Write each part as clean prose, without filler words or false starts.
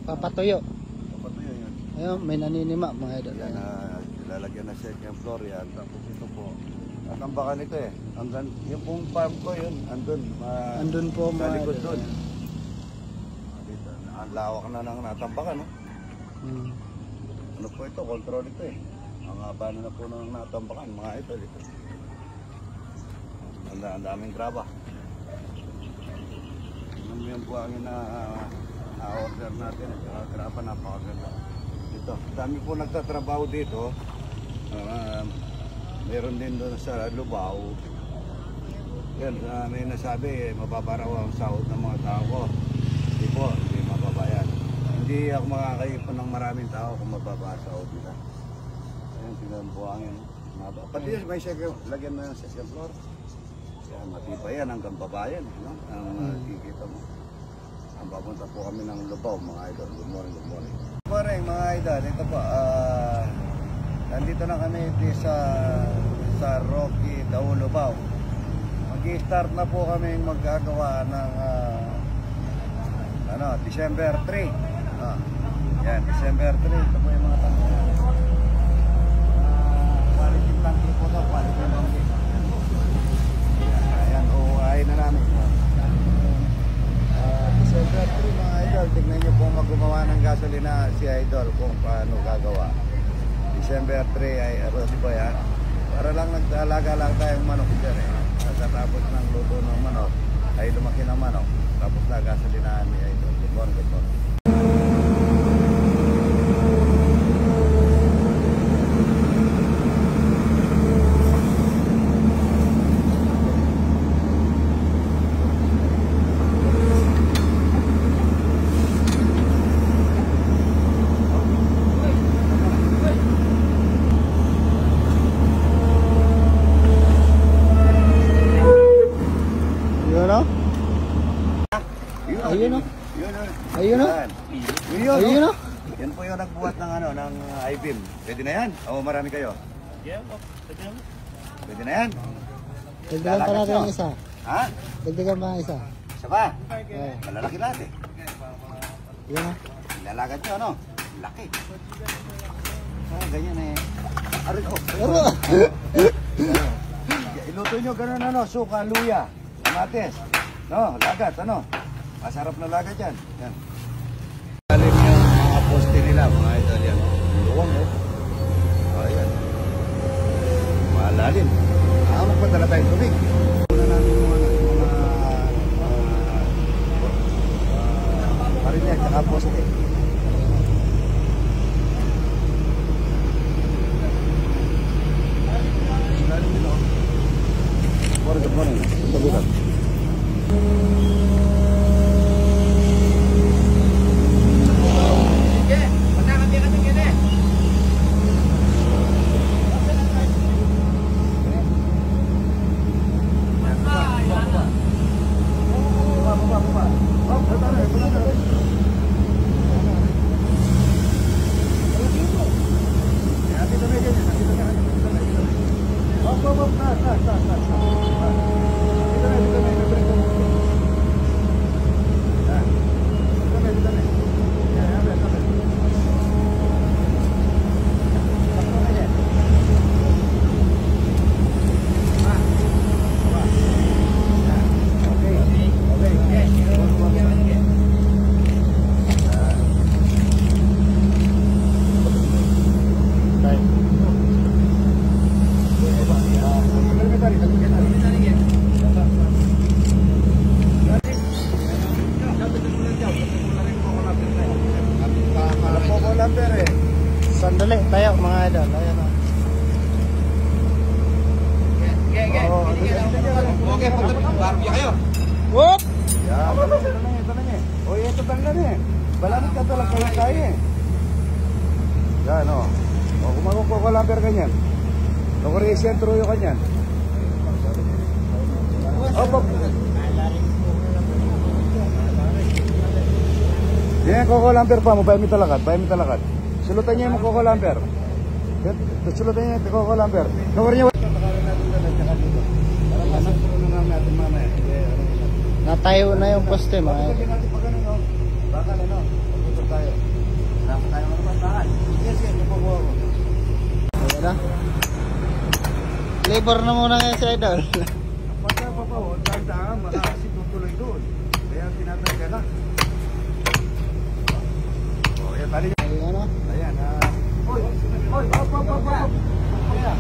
Papatuyo. Papatuyo yun. Ayun, may naninima mga idol. Yan, lalagyan na second floor yan. Tapos ito po, natambakan ito eh. Hanggang, yung pong farm ko yun, andun. Andun po sa mga likod idol. dun. Dito, ang lawak na ng natambakan, no? Ano po ito, control ito eh. Ang haba na po ng natambakan, mga idol ito. Ang daming graba. Yan po ang na-order natin. Graba, napakaganda. Ito, dami po nagtatrabaho dito. Meron din doon sa Lubao. Yan, may nasabi, mababa raw ang sahod ng mga tao ko. Hindi po, hindi mababa yan. Hindi ako makakaipon ng maraming tao kung mababa ang sahod nila. Ayan, tingnan po ang yan. Pati may second, lagyan na yung second floor. Yan, matibay yan hanggang baba yan. No? Ang kikita mo. Ang papunta po kami ng Lubao, mga idol. Good morning, good morning. Good morning, mga idol. Ito po, nandito na kami sa Rocky, Dao, Lubao. Mag-i-start na po kami maggagawa ng December 3. Yan, December 3. Ito po yung mga tangke. Quality tangke po ito, quality tangke. Ayan, uuhain na namin. December 3, mga idol. Tignan nyo po maggumawa ng gasolina si Idol kung paano gagawa. December 3 ay Rosy Boy, ha? Para lang nag-alaga lang tayong manok dyan eh. Tapos ng luto ng manok ay lumaki ng manok. Tapos na gasolinahan ni Idol. Good morning, good morning. Ayun o. Ayun o. Ayun o. Yan po yung nagbuhat ng ng I-beam. Pwede na yan? O marami kayo? Yeah, pwede na. Pwede na yan? Dagdagan pa natin ang isa. Ha? Dagdagan pa ang isa. Isa ba? Oo. Malalaki lahat eh. Yan o. Ilalagad nyo ano? Laki. Ganyan eh. Aray ko. Iluto nyo ganun suka, luya, kamatis. No, lagat masarap na lagat yan. Yan. Alim yung mga poste nila, mga idol yan. Luwang ayan. Malalim. Magpadala tayong tubig. Una namin yung mga parinig at poste. Good morning. Sabutan. Sandali, tayo mga idol. Ayan o. Okay, barbie kayo. Whoop! Yan, ito na niya. O, ito talaga niya. Balamit ka talaga kaya kaya eh. Yan o. O, kung magkukulamper ka niyan. Nakurin sentro yung kanyan. Opo. Yan, kukulamper pa mo. Bayan mo talakad. Sulutan niya yung kukulamper. Sulutan niya yung kukulamper. Nakurin niya. Para Natayo na yung poste mga idol. Bakal tayo. Dapat tayo malabas lahat. Yes, yes, napabuha ko. Ayan na. Labor na muna ngayon si Idol. Pagka papaw, tandaan, makakasi tutuloy doon. Kaya tinatanggal lang. O, yan, tali niya. Ayan na. Ayan, Oy, hop. Kaya,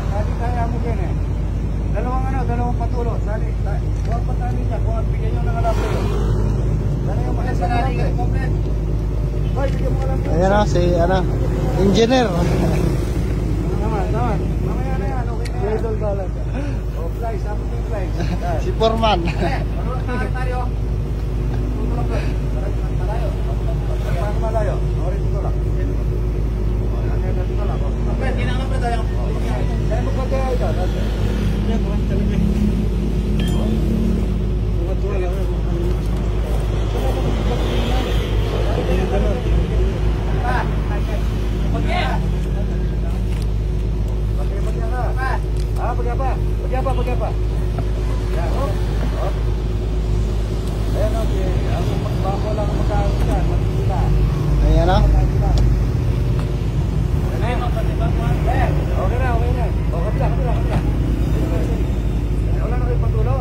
tali mo yan eh. Dalawang patulo. Huwag pa tali niya, kung bigyan nyo ng alambre. Dali yung mga sa alambre. Hoy, bigyan mo alambre. Ayan na, si engineer. Naman. Mamaya na yan, okay na yan. Idol balag. O, flies, sapos yung flies. Si Foreman. Tayo. Tutulong doon. Malayo. Paano malayo? Orin dito lang. Dito lang. Okay, ginangan pa tayo. Kaya mo pagkaya ito. Yan, kumain talaga. Pagkapa. Yan, hop. Ayan, okay. Ang magbako lang ang magkakaroon dyan. Matila. Ayan na. Okay na. O, kapila. Wala na kayo patulo.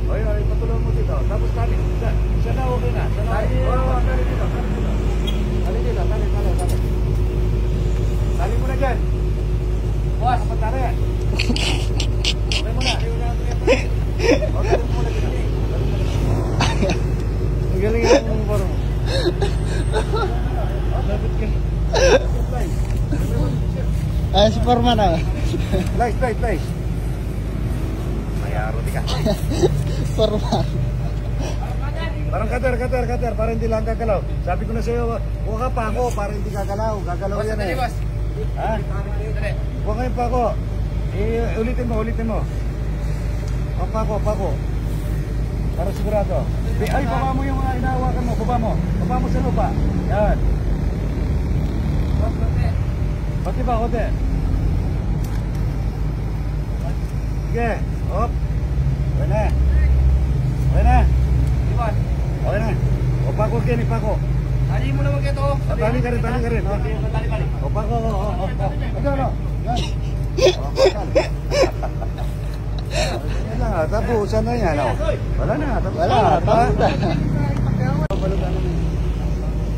O, yun, patulo mo dito. Tapos tali. Siya na, okay na. Tali dito. Tali mo na dyan. Boss. Kapag tali yan. Okay mo na. Okay mo na dito. Ang galing yung Foreman. Ayan si Foreman ah. Flies. Mayaro di ka. Foreman. Parang cutter, para hindi lang gagalaw. Sabi ko na sa'yo, huwag ka pa ako para hindi gagalaw. Gagalaw yan eh. Boss. Ha? Dali. Huwag kayo pa ako. Ulitin mo. O, pako. Para sigurado. Ay, baba mo yung mga inahawakan mo. Baba mo sa lupa. Yan. Pati ba, kote? Sige. Hop. Okay na. Boss. Okay na. O, pako, Kenny, pako. Tali mo naman ito. Tali ka rin. Tali. O, pako. Ano? Yan. O, pakal. Yan lang, tapusan na yan. Wala na, tapos Wala, tapos na.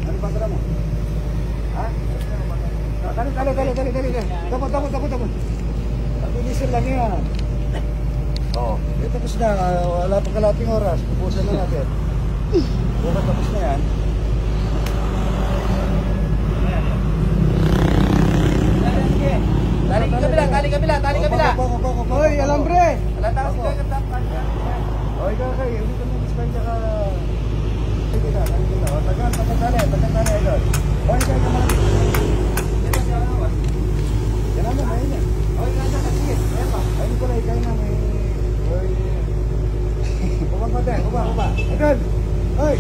Ano ba tara mo? Ha? Dali. Tapos. Pabilisin lang yan. Oo. Tapos na, wala pa kalating oras. Pupusan na natin. Bukas tapos na yan. Tali kabila. Hoy, alambre! Wala tayo si Kaya Kaptan. Hoy, kakay, hindi ka mag-spend ka. Sige na. Tagal, idol. Hoy, kaya ka mga. Yan naman, ayun yan. Hoy, sige. Ayun ko lang, kaya na may. Hoy. Bubang pa tayo, bubang. Idol! Hoy!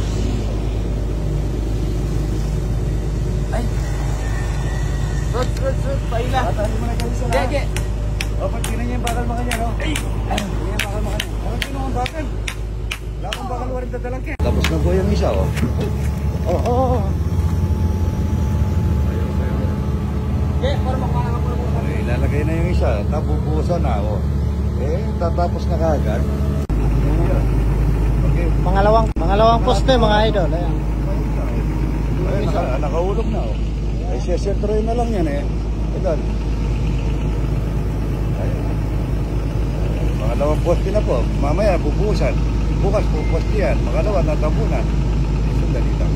Ay. Rod. Paila. Tali mo na kayo sa lahat. Sige. O, pag tinan niya yung bakal makanya, no? Tinan yung bakal makanya. Bakit sino ang bakal? Wala akong bakal warin dadalang kaya. Tapos na po yung isa, oh. Oo. Ilalagay na yung isa, tapupusan na, oh. Tatapos na kagad. Okay. Pangalawang poste mga idol. Ayan. Nakaulog na, oh. Ay, siya-sentroy na lang yan, eh. Ito. Pangalawang poste na po. Mamaya bubusan. Bukas puposte yan. Makalawa natabunan. Sandali lang.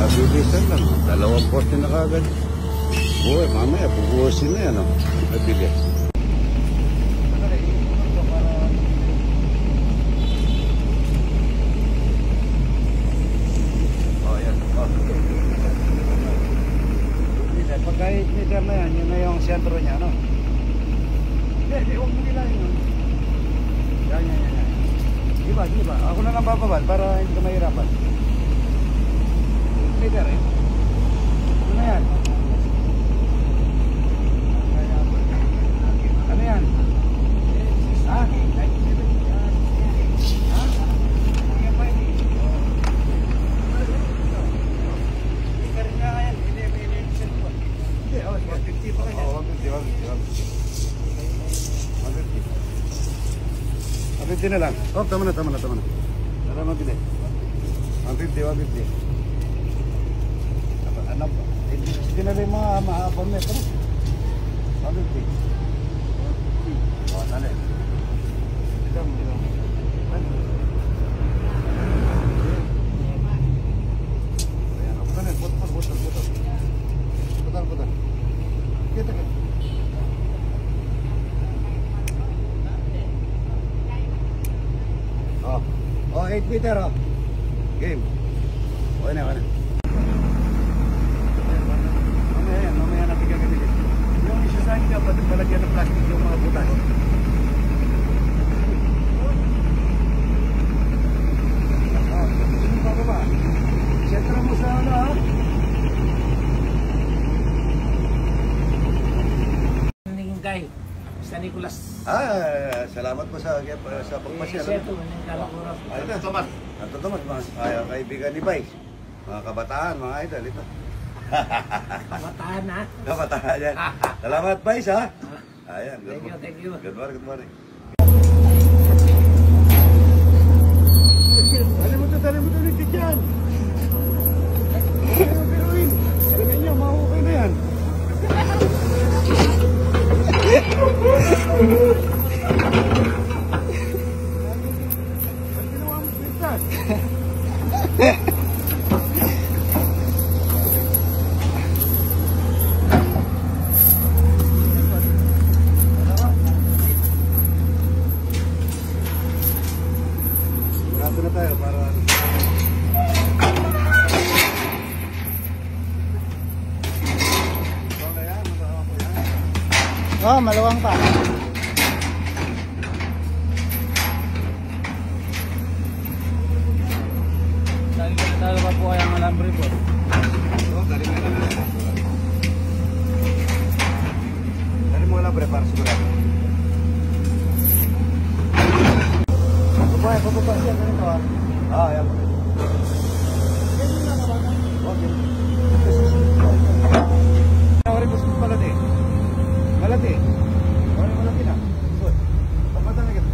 Bilisan lang. 2 poste na kagad. Uy, mamaya, bubuhusin na yan. Nabili. Oh, yan. Oh. Pagka 8 meter na yan, yun na yung sentro niya, no? Hindi, huwag mo nila yun. Yan. Diba? Ako na lang bababal para hindi ka mahirapan. 8 meter eh. Ano na yan? Ano yan? Ha? Ha? $150 na lang. Oh, tama na. Tara mabili. 150. Anak, hindi na rin mga mahabang metro. 150. Oh, tali. Ayan, ako na. Putal. Kita. Oh, 8 meter, oh. Game. Okay na. Mamaya natin gagawin. Yung isasahin ka, pati palagyan ng plastic yung mga butas. Sino ba? Sentro mo sa ano, ha? Ningay, sa Nicolas. Salamat po sa pagpasyal. Ayun, Tomas. Ito Tomas, mga kaibigan ni Vice. Mga kabataan, mga idol, ito. Kabataan ha? Kabataan yan. Salamat Vice, ha? Ayan, Thank you. Good morning. Dali mo ulit dyan. Piruin. Dali nyo, mahukay na yan. Sigurado na tayo para Oh, maluwang pa. Dali pa po kayang alambre po. Dali mo alambre para sigurado. Pababa siya ganito, ha? Ayan. Okay. Nawarin mo sa malati. Malati na. Good. Pamatang na kita.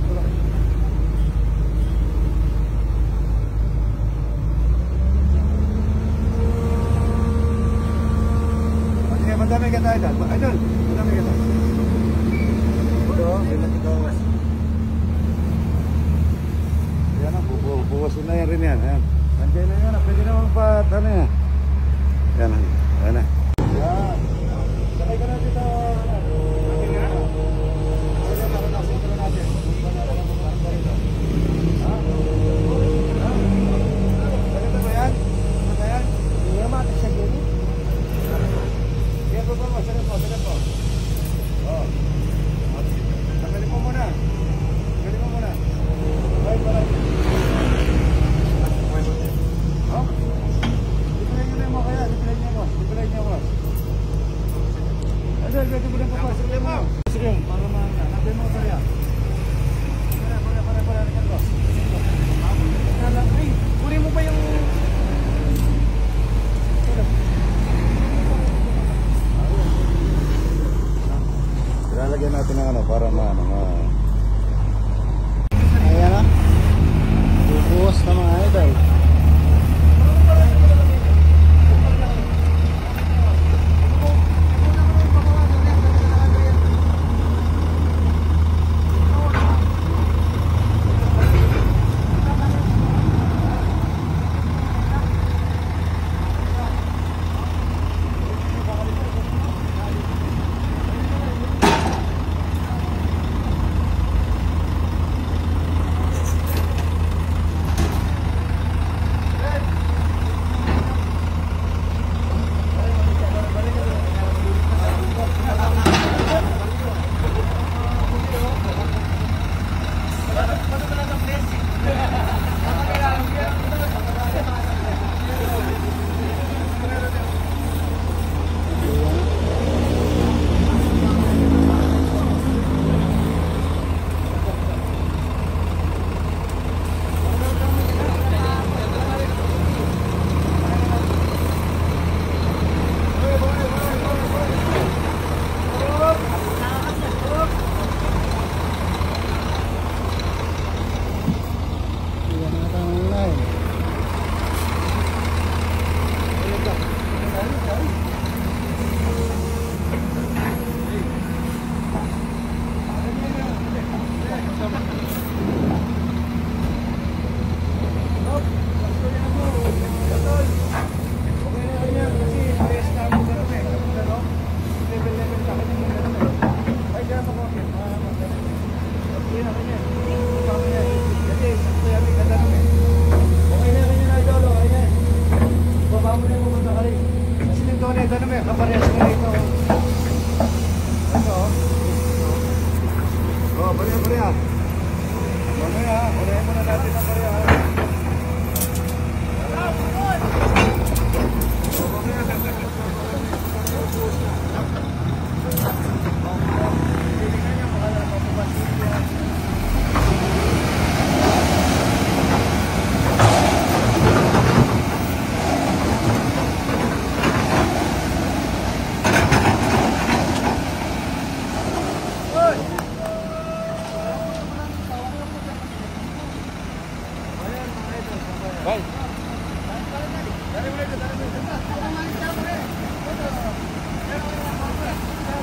Madami ka tayo dahil. Idol, madami ka tayo. Ito. Yan ang buwasin na yan rin yan. Nandiyan na yan. Pwede naman pa. Ano yan? Yan. Yan. Sakay ka na dito. Pwede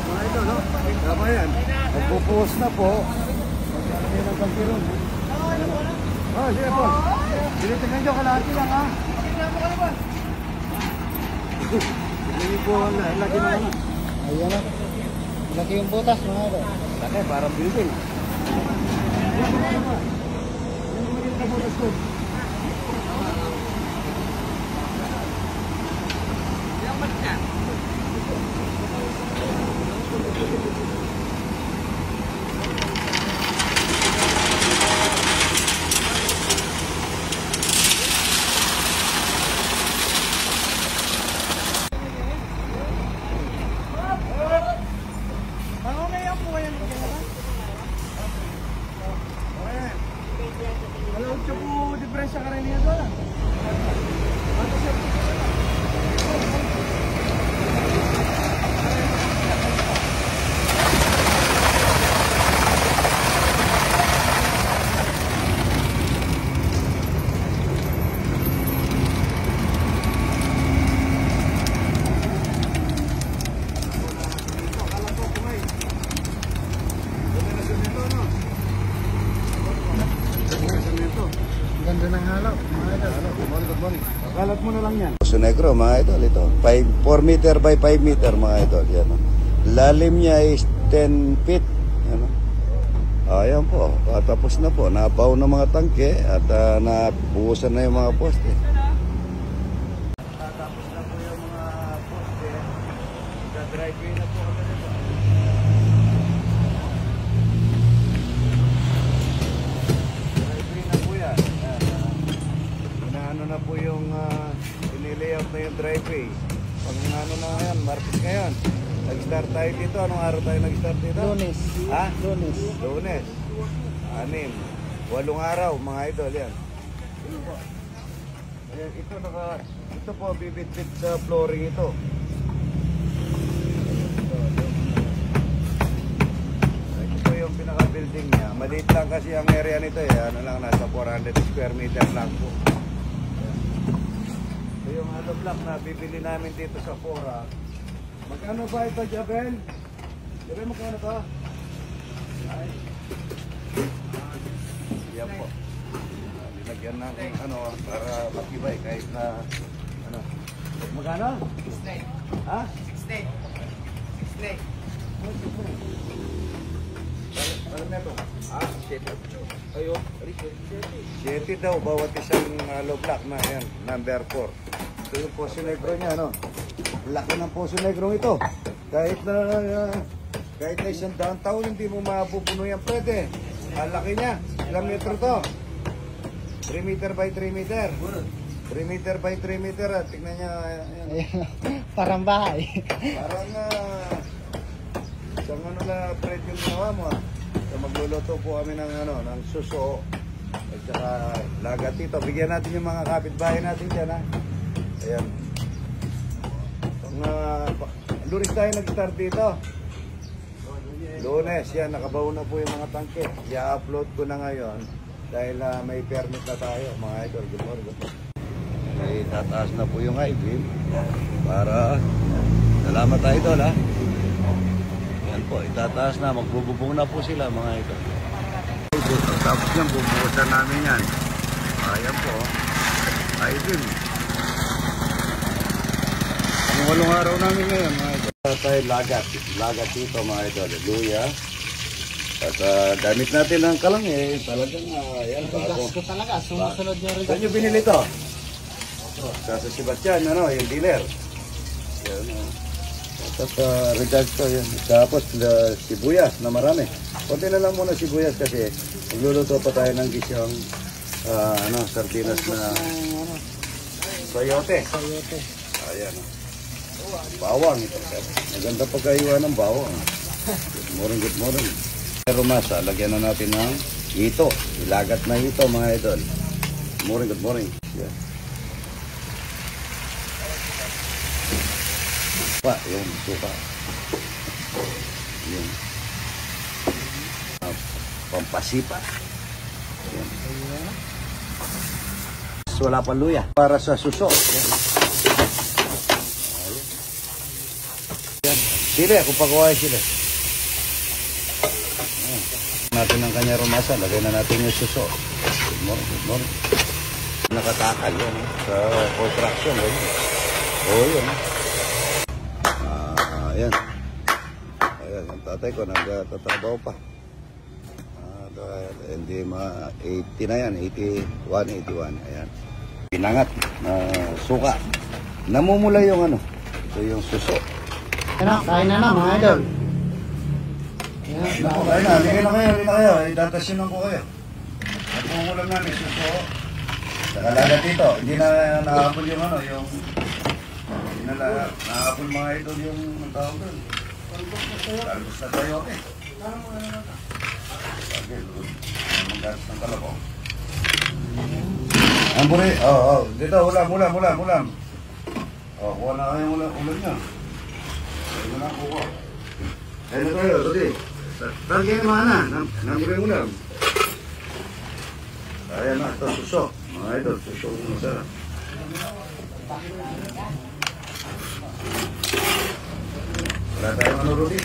Mga ito, no? Tama yan. Magpupuhos na po. Maglalagay ng tangkiron. Oh, sige po. Tinitingnan nyo, kalahati lang, ha? Hindi po ang lagi na naman. Ayan na. Laki yung butas mga ito. Laki, parang building. Yan naman yung kabutas ko. Alam ko po, diferensya ka rin niya doon. Ganda ng halaw, mga idol. Good morning. Kalat mo na lang yan. Poso Negro, mga idol, ito. 4 meter by 5 meter, mga idol. Yan, no? Lalim niya is 10 feet. Yan, no? Ayan po. Tapos na po. Nabaw na mga tangke at nabuhusan na yung mga poste. Tapos na po yung mga poste. Sa-driveway na po kami nito. Driveway na po yan. Ano na po yung inilayout na yung driveway. Pag ano na yan, Martes ngayon. Nag-start tayo dito. Anong araw tayo nag-start dito? Lunes. Ha? Lunes. Lunes. 6. 8 araw, mga idol yan. Ayan, ito po bibit-bit sa flooring ito. Ito po yung pinaka-building niya. Maliit lang kasi ang area nito eh. Ano lang, nasa 400 square meter lang po. Ito yung auto block na bibili namin dito sa Fora. Magkano ba ito, Jabel? Jabel, magkano to? Ay. Yan po. Linagyan natin ano, para matibay kahit na ano. Magkano? 6.9. Ha? 6.9. 6.9. Alam na ito? Ah, 7. Ayo, 7 daw bawat isang hollow block na yan, number 4. Ito yung Poso Negro niya, ano? Laki ng Poso Negro ito. Kahit na isang downtown, hindi mo mapupuno yan, pwede. Ang laki niya. Ilang metro to? 3 meter by 3 meter. 3 meter by 3 meter. Tignan niya. Parang bahay. Parang isang ano na bread yung ginawa mo. So, magluluto po kami ng, ng suso. At saka lagat dito. Bigyan natin yung mga kapitbahay natin dyan. Ha? Ayan. Lunes tayo nag-start dito. Lunes, yan, nakabaw na po yung mga tangke. I-upload ko na ngayon dahil may permit na tayo, mga idol. Good morning. Ay, tataas na po yung I-beam para salamat tayo idol, ha. Yan po, itataas na, magbububong na po sila, mga idol. Tapos yan, bubuhusan namin yan. Ayan po, I-beam. Ang 8 araw namin ngayon, mga idol. Tayo lagat dito, mga idol. Luya. At gamit natin ang kalang talagang yan. Gas ko talaga, sumusunod yung rin. Saan nyo binili ito? Sa Sebastian, yung dealer. Yan, Tapos regards ko yan. Tapos sibuyas na marami. Kunti na lang muna sibuyas kasi magluluto pa tayo ng gisyong sardinas na sayote. Sayote. Ayan. Bawang ito. Maganda pagkaiwa ng bawang. Good morning. Pero masa, lagyan na natin ng hito. Ilagat na hito, mga idol. Good morning. Yeah. Yung suka. Yung pampasipa. Yan. Wala pa luya. Para sa suso. Yan. Sili, ako pakuha sila. Natin ang kanya rumasa, lagay na natin yung suso. Good morning, good morning. Nakatakal yan sa construction. Oo, yun. Ayan. Ayan, ang tatay ko nagtatrabaho pa. Hindi 80 na yan, 81. Ayan. Pinangat na suka. Namumula yung ano. Ito yung suso. Kain na mga idol. Kain na, ligay na kayo. Idatasyonan ko kayo. At umulam namin suso. Saka lagat dito. Hindi na nakapul yung ano, yung... Hindi na nakapul mga idol yung tawag doon. Talbos na tayo eh. Okay, magalas ng kalabaw. Ang buri, dito, ulam. Kuha na kayo ulam nyo. Ayun na lang, kuha. Ayun na tayo, tadi. Tagyan naman na, nang buri ulam. Ayan na, ito, suso. Mga idol, suso, masarap. Wala tayong ano, Rudy?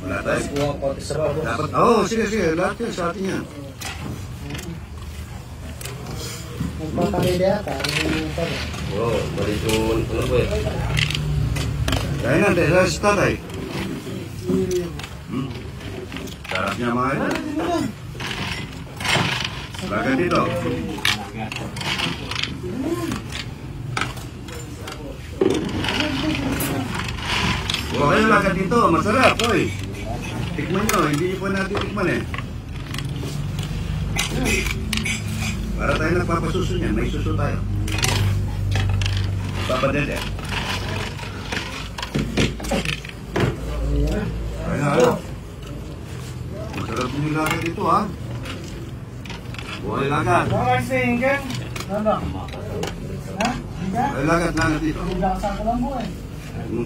Wala tayo. Dapat, sige, lahat yun sa atin yan. Magpapalide ata. Balik yung ano po eh. Kaya natin, sa tatay. Sarap niya mga ito. Lagat dito. Huwag kayo lagat dito, masarap, oy. Tikman nyo, hindi nyo po natin tikman eh. Para tayo nagpapasuso niyan, may suso tayo. Papadede. Ayan. Masarap yung lagat dito ha. Buhay lagat. Buhay lagat lagat dito. Ano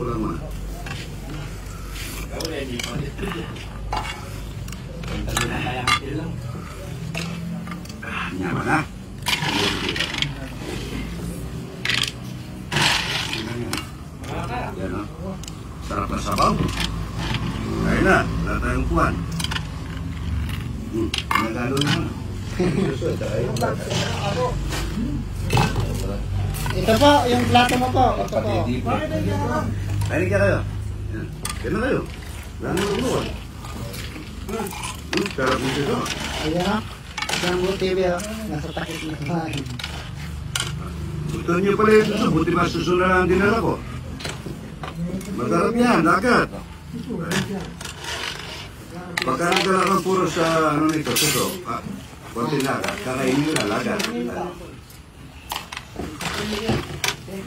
ko lang mga. Nyaman ha? Yan ha? Sarap na sabaw. Kaya na, wala tayong kuwan. Nagalo naman. Ito po, yung plato mo po. Ito po. Kainig ka kayo. Kaya na kayo. Wala na umuwan. Sarap nito ito. Ayan ha. Jambu TV ha. Nasa takip na kumain. Gusto niyo pala yung suso. Buti ba suso na lang dinala ko. Masarap yan, lagat. Pagka nagdala kang puro sa ano nito, suso. Konti lagat. Kakainin nyo na lagat.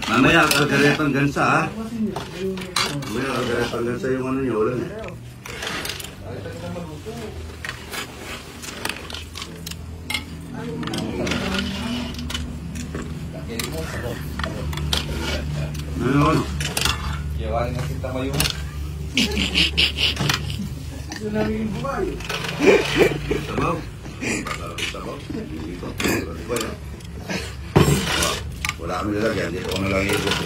Mamaya algaretang gansa ha. Mamaya algaretang gansa yung ano nyo ulan eh. Ano? Yawarin na kita mayo. Sabaw? Sabaw? Dito. Wala kami nilagyan. Dito ko na lang iikot.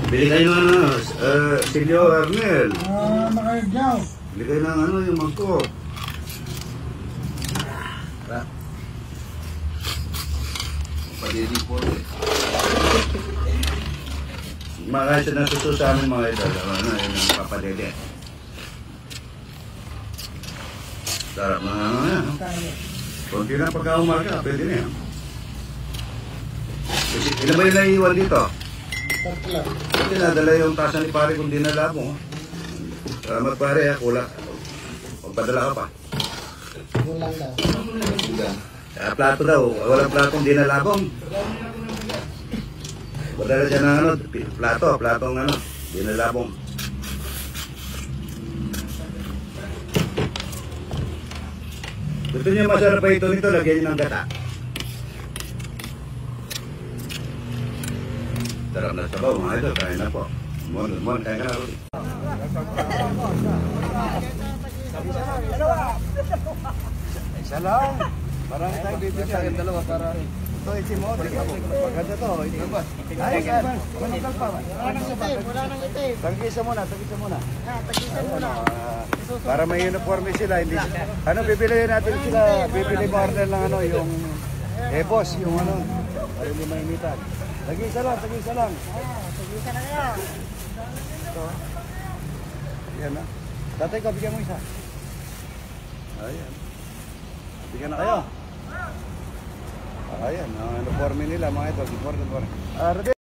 Bili kayo ng ano, Silio Arnel. Makagyaw. Bili kayo ng ano, yung mangkok. Padili po eh. Makahit na suso sa amin mga ito. Ano, yun ang papadede. Sarap na ano yan. Kunti na pagka-umaga, pwede na yan. Ilan ba yung naiiwan dito? Tatlo. Pwede nadala yung tasa ni pare kung dinala mo. Salamat pare, kulang. Magpadala ka pa. Gulang daw. Plato daw, walang platong dinalabong. Padala siya ng ano, platong ano, dinalabong. Gusto niyo masarap pa ito nito, lagyan niyo ng gata. Sarap na sabaw mga ito, kain na po. Mon, kain ka na rin. Isa lang. Marami tayong bibigyan. Dalawa para Ito, itim mo. Maganda to. Itim ba? Ay, manukal pa. Wala nang itim, wala nang itim. Tagisa muna, tagisa muna. Tagisan mo na. Para may uniforme sila, hindi. Ano, bibili natin sila, bibili mo order lang ano, yung boss, yung ano, para hindi mainitan. Tagisa lang, tagisa lang. Tagisan na kayo. Ito. Yan na. Tatay ko, bigyan mo isa. Ayan. Bigyan na kayo. Ayan, ang uniforme nila, mga ito, important.